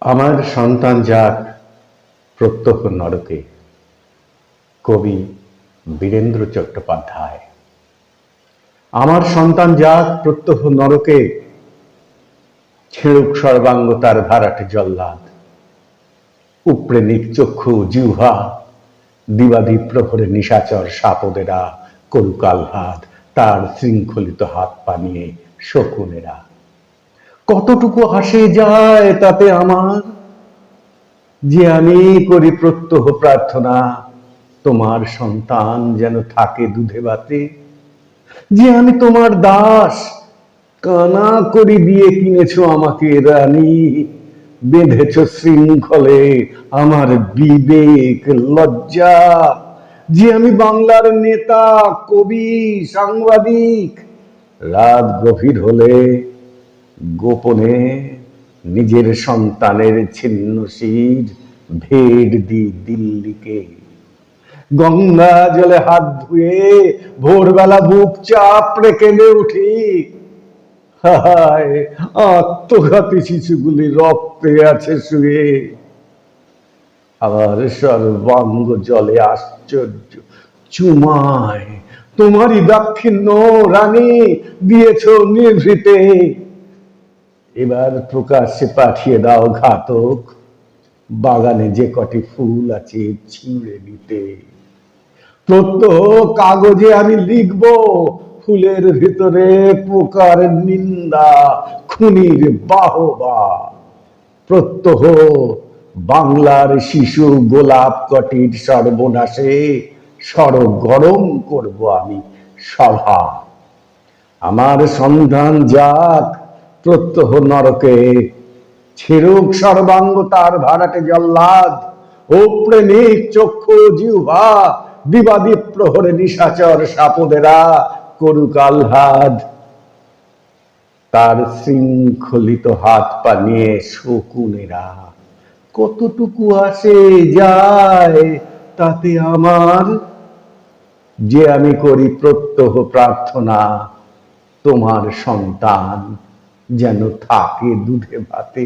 আমার সন্তান যাক প্রত্যহ নরকে। কবি বীরেন্দ্র চট্টোপাধ্যায়। আমার সন্তান যাক প্রত্যহ নরকে, ছেড়ুক সর্বাঙ্গ তার ভাড়াটে জল্লাদ। উপড়ে নিক চক্ষু জিহ্বা, দিবাদি প্রহরে নিশাচর সাপদেরা করুক আহ্লাদ তার শৃঙ্খলিত হাত পা নিয়ে শকুনেরা। কতটুকু আসে যায় তাতে আমার, যে আমি করি প্রত্যহ প্রার্থনা তোমার সন্তান যেন থাকে দুধে ভাতে। যে আমি তোমার দাস, কানা করি দিয়ে কিনেছ আমাকে রানী, বেঁধেছ শৃঙ্খলে আমার বিবেক লজ্জা। যে আমি বাংলার নেতা, কবি, সাংবাদিক, রাত গভীর হলে গোপনে নিজের সন্তানের ছিন্ন শির ভেড় দি দিল্লিকে। গঙ্গা জলে হাত ধুয়ে ভোরবেলা বুক চাপড়ে কেঁদে উঠি, হায় আত্মঘাতী শিশুগুলি রক্তে আছে শুয়ে। আবার সর্বাঙ্গ জলে আশ্চর্য চুমায় তোমারই দাক্ষিণ্য রানী দিয়েছ নিভৃতে। এবার প্রকাশ্যে পাঠিয়ে দাও ঘাতক, বাগানে যে কটি ফুল আছে ছিঁড়ে নিতে। প্রত্যহ কাগজে আমি লিখব ফুলের ভিতরে পোকার নিন্দা, খুনির বাহবা। প্রত্যহ বাংলার শিশু গোলাপ কটির সর্বনাশে সরগরম করব আমি সভা। আমার সন্ধান যাক প্রত্যহ নরকে, ছেড়ুক সর্বাঙ্গ তার ভাড়াটে জল্লাদ। উপড়ে নিক চক্ষু জিহ্বা, দিবাদি প্রহরে নিশাচর সাপদেরা করুক আহ্লাদ তার শৃঙ্খলিত হাত পা নিয়ে শকুনেরা। কতটুকু আসে যায় তাতে আমার, যে আমি করি প্রত্যহ প্রার্থনা তোমার সন্তান যেন থাকে দুধে ভাতে।